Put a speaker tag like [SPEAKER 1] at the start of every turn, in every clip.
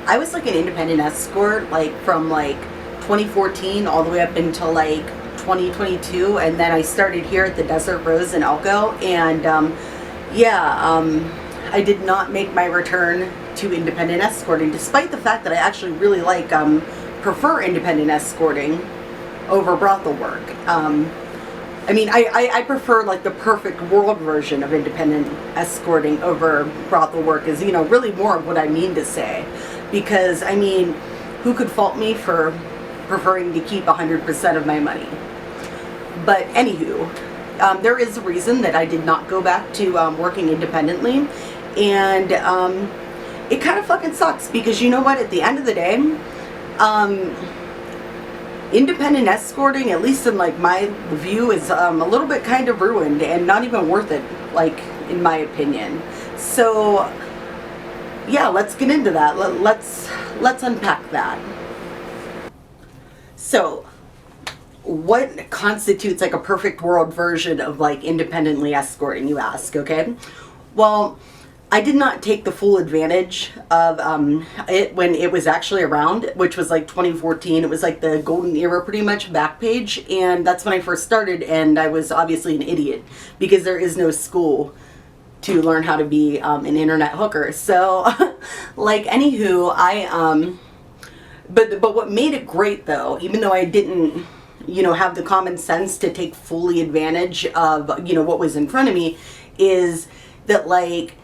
[SPEAKER 1] I was like an independent escort, like from like 2014 all the way up until like 2022, and then I started here at the Desert Rose in Elko, and I did not make my return to independent escorting, despite the fact that I actually really like prefer independent escorting over brothel work. I mean, I prefer like the perfect world version of independent escorting over brothel work is, you know, really more of what I mean to say. Because, I mean, who could fault me for preferring to keep 100% of my money? But anywho, there is a reason that I did not go back to working independently. And it kind of fucking sucks because, you know what, at the end of the day, independent escorting, at least in like my view, is a little bit kind of ruined and not even worth it, like in my opinion. So yeah, let's get into that. Let's unpack that. So what constitutes like a perfect world version of like independently escorting, you ask? Okay, well, I did not take the full advantage of it when it was actually around, which was like 2014. It was like the golden era pretty much, Backpage, and that's when I first started, and I was obviously an idiot because there is no school to learn how to be an internet hooker. So like anywho, but what made it great though, even though I didn't, you know, have the common sense to take fully advantage of, you know, what was in front of me, is that, like,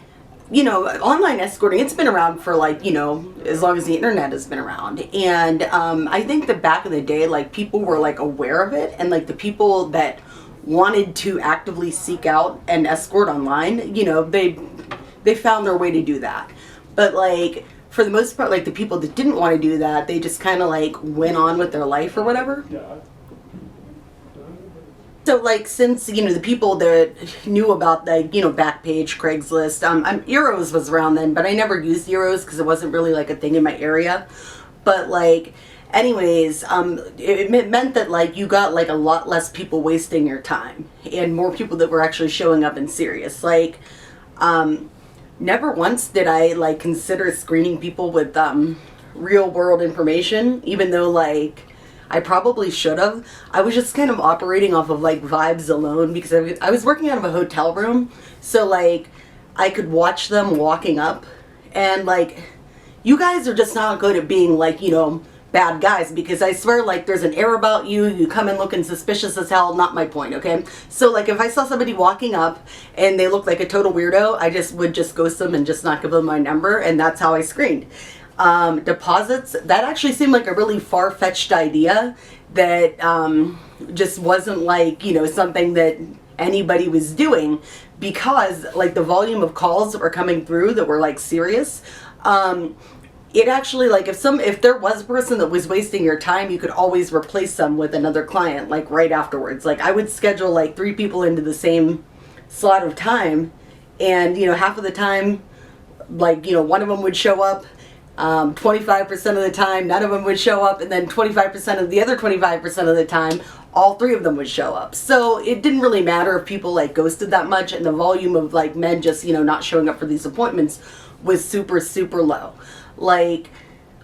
[SPEAKER 1] you know, online escorting, it's been around for like, you know, as long as the internet has been around. And I think that back in the day, like, people were like aware of it, and like the people that wanted to actively seek out and escort online, you know, they found their way to do that. But like for the most part, like the people that didn't want to do that, they just kind of like went on with their life or whatever. Yeah. So like, since, you know, the people that knew about the, you know, Backpage, Craigslist, Eros was around then, but I never used Eros because it wasn't really like a thing in my area. But like, anyways, it meant that like you got like a lot less people wasting your time and more people that were actually showing up and serious. Like, never once did I like consider screening people with real world information, even though like I probably should have. I was just kind of operating off of like vibes alone because I was working out of a hotel room, so like I could watch them walking up, and like, you guys are just not good at being like, you know, bad guys, because I swear like there's an air about you, you come in looking suspicious as hell. Not my point, okay? So like if I saw somebody walking up and they looked like a total weirdo, I just would just ghost them and just not give them my number, and that's how I screened. Deposits, that actually seemed like a really far-fetched idea that just wasn't like, you know, something that anybody was doing, because like the volume of calls that were coming through that were like serious, it actually, like, if there was a person that was wasting your time, you could always replace them with another client like right afterwards. Like I would schedule like 3 people into the same slot of time, and you know, half of the time, like, you know, one of them would show up, 25% of the time none of them would show up, and then 25% of the other 25% of the time all 3 of them would show up. So it didn't really matter if people like ghosted that much, and the volume of like men just, you know, not showing up for these appointments was super, super low. Like,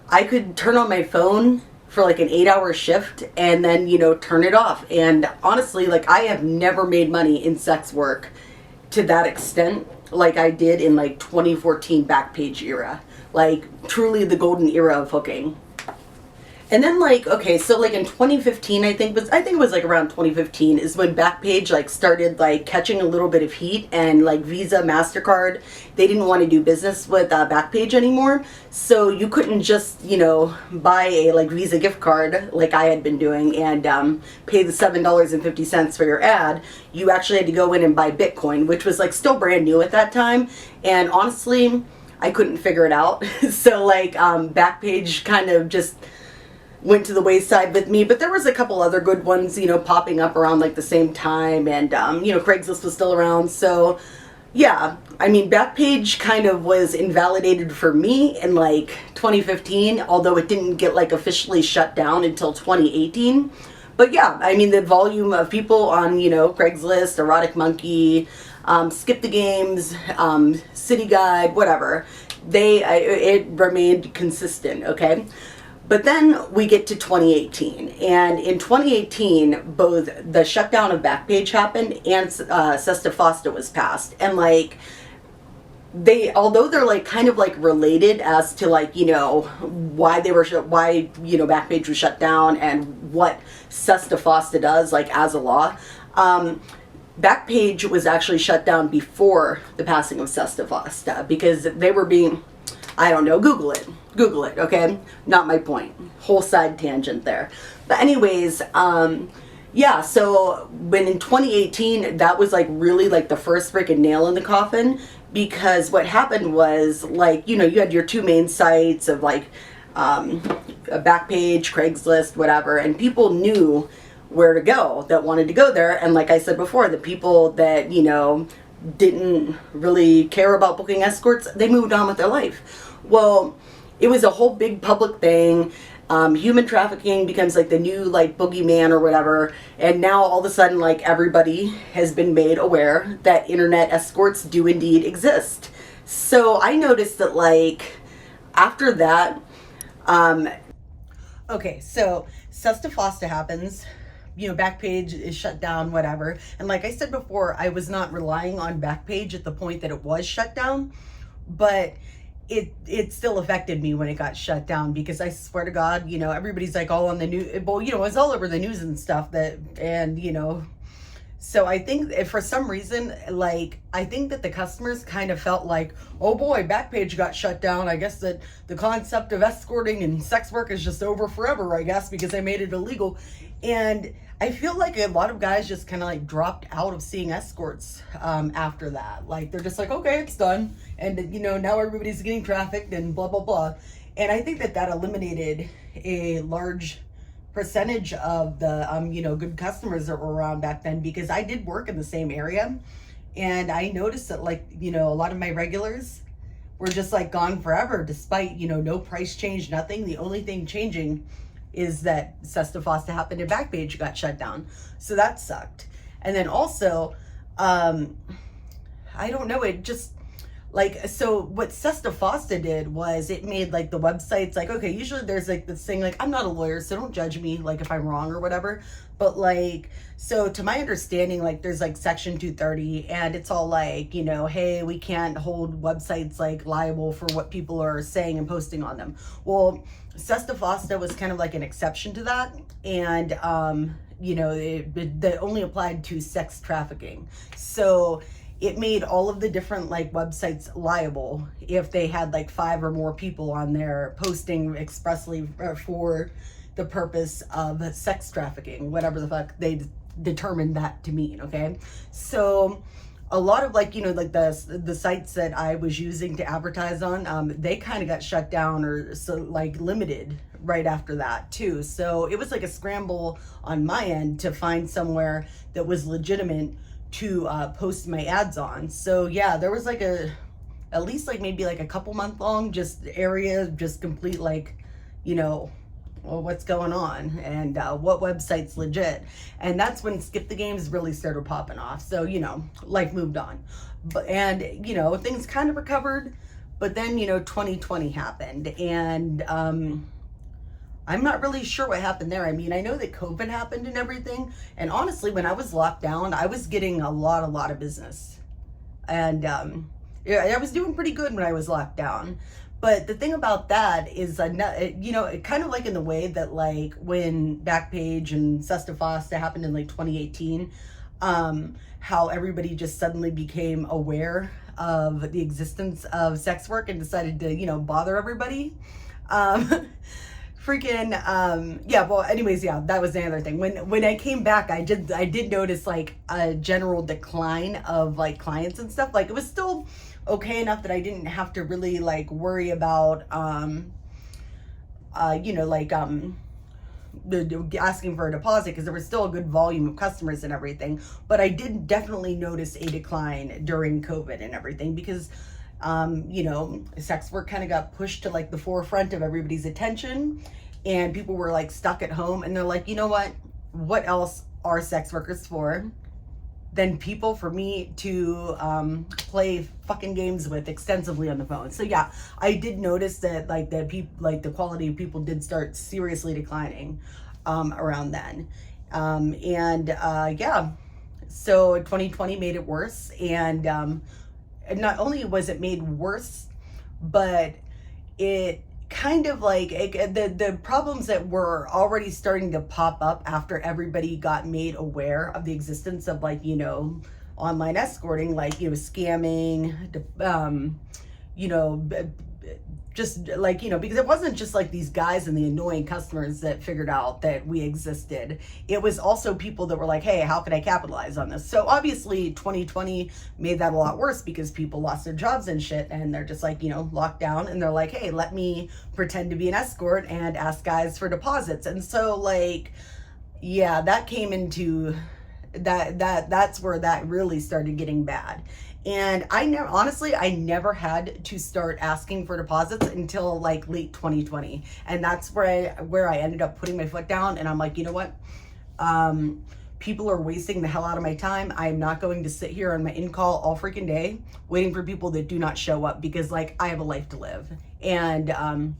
[SPEAKER 1] I could turn on my phone for like an 8-hour shift and then, you know, turn it off. And honestly, like, I have never made money in sex work to that extent like I did in like 2014 Backpage era. Like, truly the golden era of hooking. And then like, okay, so like in 2015, I think it was like around 2015 is when Backpage like started like catching a little bit of heat, and like Visa, MasterCard, they didn't want to do business with Backpage anymore. So you couldn't just, you know, buy a like Visa gift card like I had been doing and pay the $7.50 for your ad. You actually had to go in and buy Bitcoin, which was like still brand new at that time. And honestly, I couldn't figure it out. So like Backpage kind of just went to the wayside with me, but there was a couple other good ones, you know, popping up around like the same time, and you know, Craigslist was still around. So yeah, I mean, Backpage kind of was invalidated for me in like 2015, although it didn't get like officially shut down until 2018. But yeah, I mean, the volume of people on, you know, Craigslist, Erotic Monkey, Skip the Games, City Guide, whatever, it remained consistent, okay? But then we get to 2018, and in 2018, both the shutdown of Backpage happened and Sesta Fosta was passed, and like although they're like kind of like related as to like why Backpage was shut down and what Sesta Fosta does like as a law. Backpage was actually shut down before the passing of Sesta Fosta because they were being, I don't know, Google it, okay? Not my point. Whole side tangent there. But anyways, yeah, so when in 2018, that was like really like the first freaking nail in the coffin, because what happened was like, you had your two main sites of like a Backpage, Craigslist, whatever, and people knew where to go that wanted to go there. And like I said before, the people that, didn't really care about booking escorts, they moved on with their life. Well, it was a whole big public thing. Human trafficking becomes like the new like boogeyman or whatever, and now all of a sudden like everybody has been made aware that internet escorts do indeed exist. So I noticed that like after that, okay, so Sesta Fosta happens, Backpage is shut down, whatever. And like I said before, I was not relying on Backpage at the point that it was shut down, but it still affected me when it got shut down, because I swear to God, everybody's like all on the news. Well, it's all over the news and stuff so I think for some reason, like, I think that the customers kind of felt like, oh boy, Backpage got shut down. I guess that the concept of escorting and sex work is just over forever, I guess, because they made it illegal. And I feel like a lot of guys just kind of like dropped out of seeing escorts after that. Like, they're just like, okay, it's done. And, now everybody's getting trafficked and blah, blah, blah. And I think that eliminated a large percentage of the, good customers that were around back then, because I did work in the same area. And I noticed that like, a lot of my regulars were just like gone forever, despite, no price change, nothing. The only thing changing is that Sesta Fosta happened and Backpage got shut down. So that sucked. And then also, I don't know, it just like, so what Sesta Fosta did was it made like the websites like, okay, usually there's like this thing, like, I'm not a lawyer, so don't judge me like if I'm wrong or whatever, but like, so to my understanding, like there's like section 230 and it's all like, hey, we can't hold websites like liable for what people are saying and posting on them. Well, Sesta Fosta was kind of like an exception to that, and that only applied to sex trafficking. So it made all of the different like websites liable if they had like 5 or more people on there posting expressly for the purpose of sex trafficking, whatever the fuck they determined that to mean. Okay, so a lot of like, like the sites that I was using to advertise on, they kind of got shut down or so like limited right after that too. So it was like a scramble on my end to find somewhere that was legitimate to post my ads on. So yeah, there was like at least like maybe like a couple month long just area, just complete like, well, what's going on and what website's legit. And that's when Skip the Games really started popping off. So, life moved on. And things kind of recovered, but then, 2020 happened, and I'm not really sure what happened there. I mean, I know that COVID happened and everything. And honestly, when I was locked down, I was getting a lot of business. And I was doing pretty good when I was locked down. But the thing about that is, it kind of like in the way that like when Backpage and Sesta Fosta happened in like 2018, how everybody just suddenly became aware of the existence of sex work and decided to, bother everybody. Yeah, well, anyways, yeah, that was the other thing. When I came back, I did notice like a general decline of like clients and stuff. Like, it was still okay enough that I didn't have to really like worry about asking for a deposit, because there was still a good volume of customers and everything. But I did definitely notice a decline during COVID and everything, because sex work kind of got pushed to like the forefront of everybody's attention, and people were like stuck at home, and they're like, what else are sex workers for than people for me to play fucking games with extensively on the phone. So yeah, I did notice that the quality of people did start seriously declining around then. Yeah, so 2020 made it worse, and not only was it made worse, but it kind of the problems that were already starting to pop up after everybody got made aware of the existence of online escorting, scamming, just because it wasn't just these guys and the annoying customers that figured out that we existed. It was also people that were like, hey, how can I capitalize on this? So obviously 2020 made that a lot worse because people lost their jobs and shit, and they're just locked down, and they're like, hey, let me pretend to be an escort and ask guys for deposits. And so yeah, that came into that's where that really started getting bad. And I never had to start asking for deposits until late 2020. And that's where I ended up putting my foot down. And I'm like, you know what? People are wasting the hell out of my time. I am not going to sit here on my in-call all freaking day waiting for people that do not show up, because I have a life to live. And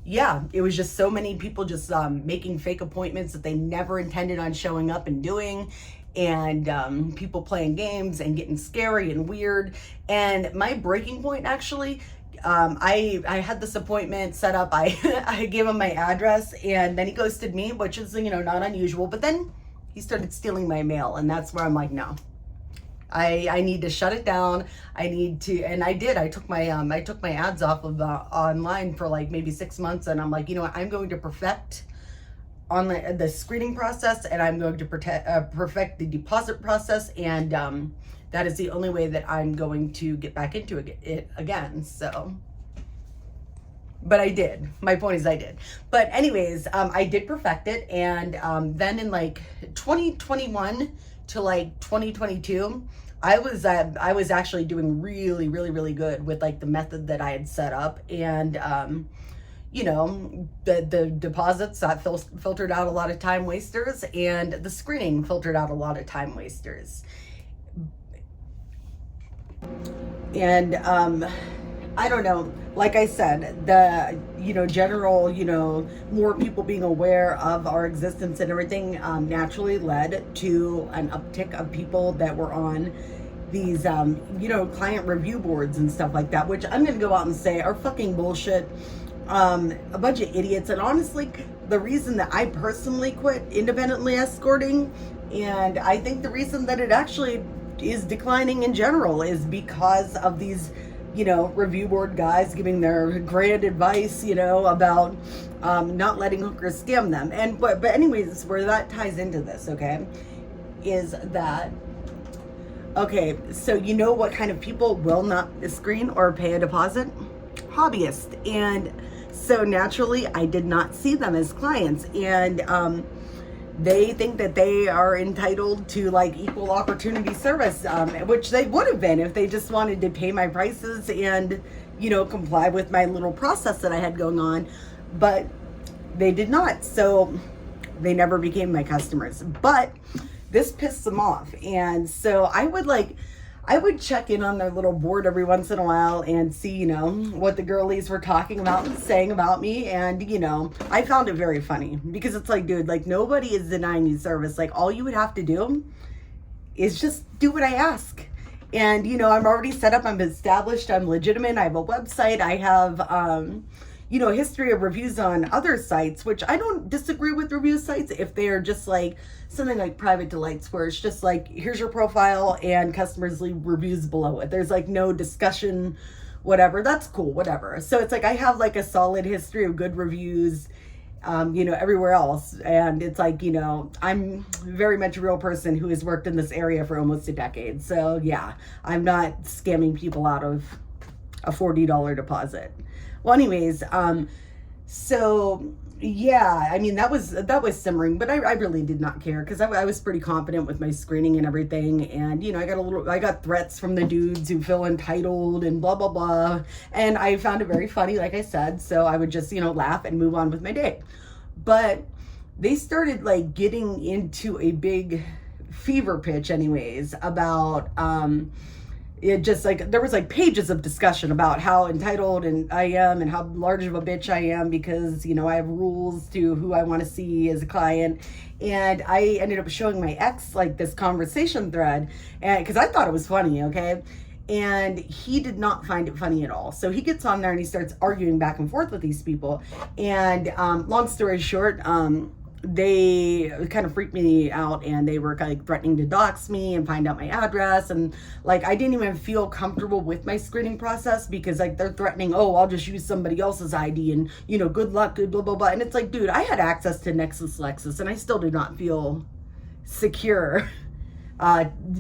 [SPEAKER 1] yeah, it was just so many people just making fake appointments that they never intended on showing up and doing. And people playing games and getting scary and weird. And my breaking point, actually, I had this appointment set up. I gave him my address, and then he ghosted me, which is not unusual. But then he started stealing my mail, and that's where I'm like, no, I need to shut it down. I need to, and I did. I took my ads off of online for maybe 6 months, and I'm like, you know what, I'm going to perfect on the screening process, and I'm going to perfect the deposit process, and that is the only way that I'm going to get back into it again. So, but I did. My point is I did. But anyways, I did perfect it, and then in 2021 to 2022, I was actually doing really, really, really good with the method that I had set up, and the deposits that filtered out a lot of time wasters, and the screening filtered out a lot of time wasters. And I don't know, like I said, the general more people being aware of our existence and everything naturally led to an uptick of people that were on these client review boards and stuff like that, which I'm gonna go out and say are fucking bullshit. A bunch of idiots. And honestly, the reason that I personally quit independently escorting, and I think the reason that it actually is declining in general, is because of these review board guys giving their grand advice about not letting hookers scam them. And but anyways, where that ties into this, okay, is that okay, so what kind of people will not screen or pay a deposit? Hobbyists. And so naturally, I did not see them as clients, and they think that they are entitled to equal opportunity service, which they would have been if they just wanted to pay my prices and comply with my little process that I had going on. But they did not, so they never became my customers. But this pissed them off, and so I would check in on their little board every once in a while and see, what the girlies were talking about and saying about me. And, I found it very funny, because it's dude, nobody is denying you service. All you would have to do is just do what I ask. And, I'm already set up, I'm established, I'm legitimate, I have a website, I have, a history of reviews on other sites, which I don't disagree with review sites if they're just something like Private Delights, where it's just here's your profile and customers leave reviews below it. There's no discussion, whatever. That's cool, whatever. So it's I have a solid history of good reviews, everywhere else. And it's I'm very much a real person who has worked in this area for almost a decade. So yeah, I'm not scamming people out of a $40 deposit. Well, anyways, so yeah, I mean, that was simmering, but I really did not care, because I was pretty confident with my screening and everything. And, I got threats from the dudes who feel entitled and blah, blah, blah. And I found it very funny, like I said, so I would just, laugh and move on with my day. But they started getting into a big fever pitch anyways about it, just like there was like pages of discussion about how entitled and I am and how large of a bitch I am because, you know, I have rules to who I want to see as a client. And I ended up showing my ex like this conversation thread, and because I thought it was funny, okay? And he did not find it funny at all. So he gets on there and he starts arguing back and forth with these people. And long story short, they kind of freaked me out, and they were like threatening to dox me and find out my address. And like, I didn't even feel comfortable with my screening process because like they're threatening, oh, I'll just use somebody else's ID and, you know, good luck, good blah, blah, blah. And it's like, dude, I had access to Nexus Lexus and I still do not feel secure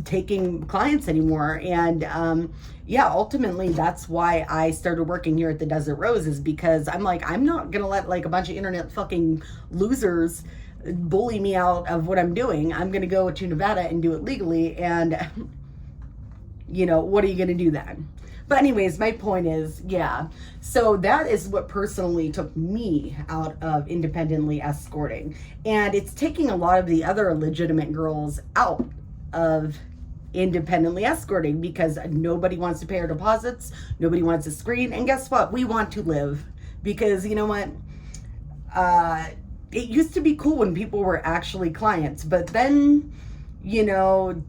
[SPEAKER 1] taking clients anymore. And yeah, ultimately that's why I started working here at the Desert Rose, is because I'm like, I'm not gonna let like a bunch of internet fucking losers bully me out of what I'm doing. I'm gonna go to Nevada and do it legally. And you know, what are you gonna do then? But anyways, my point is, yeah, so that is what personally took me out of independently escorting, and it's taking a lot of the other legitimate girls out of independently escorting because nobody wants to pay our deposits, nobody wants to screen, and guess what? We want to live, because you know what? It used to be cool when people were actually clients, but then, you know,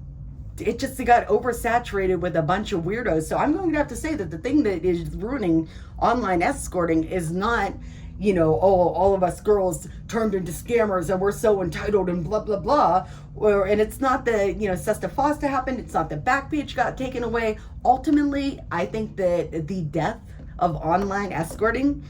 [SPEAKER 1] it just got oversaturated with a bunch of weirdos. So I'm going to have to say that the thing that is ruining online escorting is not, you know, oh, all of us girls turned into scammers and we're so entitled and blah, blah, blah. And it's not the, you know, Sesta Fosta happened. It's not the Backpage got taken away. Ultimately, I think that the death of online escorting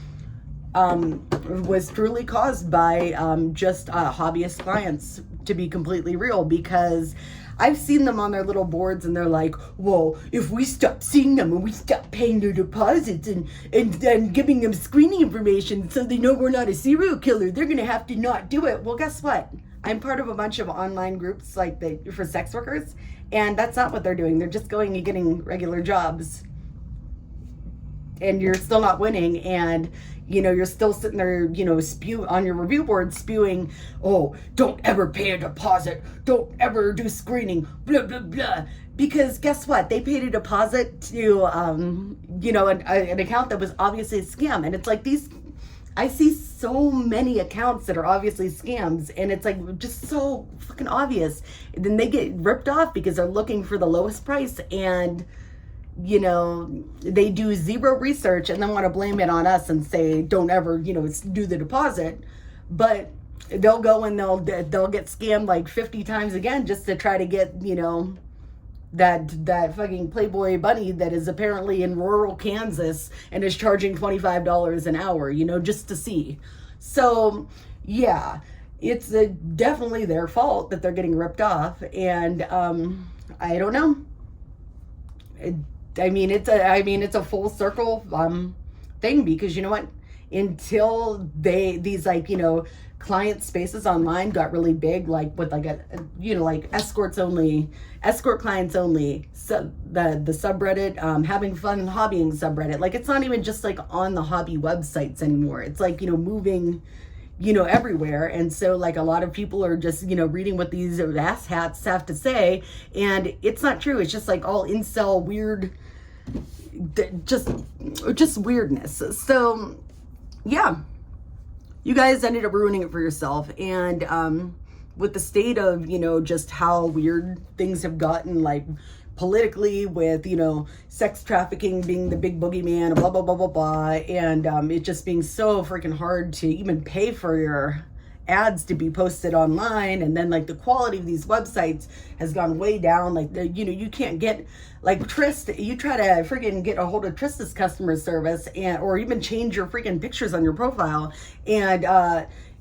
[SPEAKER 1] was truly caused by just hobbyist clients, to be completely real, because I've seen them on their little boards and they're like, well, if we stop seeing them and we stop paying their deposits and giving them screening information so they know we're not a serial killer, they're going to have to not do it. Well, guess what? I'm part of a bunch of online groups like for sex workers, and that's not what they're doing. They're just going and getting regular jobs. And you're still not winning, and you know, you're still sitting there, you know, spew on your review board spewing, oh, don't ever pay a deposit, don't ever do screening, blah, blah, blah. Because guess what? They paid a deposit to, you know, an account that was obviously a scam. And it's like I see so many accounts that are obviously scams, and it's like just so fucking obvious. And then they get ripped off because they're looking for the lowest price, and you know, they do zero research and then want to blame it on us and say, don't ever, you know, do the deposit. But they'll go and they'll get scammed like 50 times again just to try to get, you know, that fucking Playboy bunny that is apparently in rural Kansas and is charging $25 an hour, you know, just to see. So yeah, it's definitely their fault that they're getting ripped off. And I don't know. I mean, it's a full circle thing, because you know what? Until these like, you know, client spaces online got really big, like with like a, you know, like escort clients only, so the subreddit, having fun hobbying subreddit, like it's not even just like on the hobby websites anymore. It's like, you know, moving, you know, everywhere. And so like a lot of people are just, you know, reading what these asshats have to say, and it's not true. It's just like all incel weird, just weirdness. So yeah, you guys ended up ruining it for yourself. And with the state of, you know, just how weird things have gotten, like politically, with, you know, sex trafficking being the big boogeyman, blah, blah, blah, blah, blah. And it just being so freaking hard to even pay for your ads to be posted online. And then like the quality of these websites has gone way down. Like, you know, you can't get like Trist, you try to freaking get a hold of Trista's customer service, and or even change your freaking pictures on your profile, and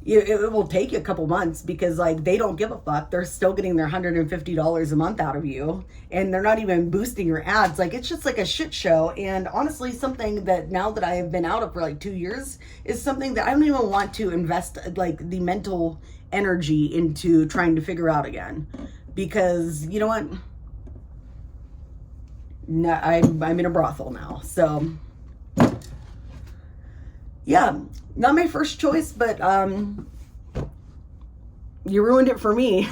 [SPEAKER 1] it will take you a couple months, because like they don't give a fuck. They're still getting their $150 a month out of you, and they're not even boosting your ads. Like, it's just like a shit show. And honestly, something that now that I have been out of for like 2 years is something that I don't even want to invest like the mental energy into trying to figure out again, because you know what? No, I'm in a brothel now. So yeah, not my first choice, but you ruined it for me.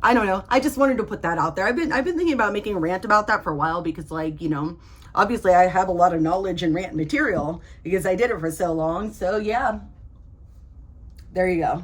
[SPEAKER 1] I don't know. I just wanted to put that out there. I've been thinking about making a rant about that for a while because, like, you know, obviously I have a lot of knowledge and rant material because I did it for so long. So yeah, there you go.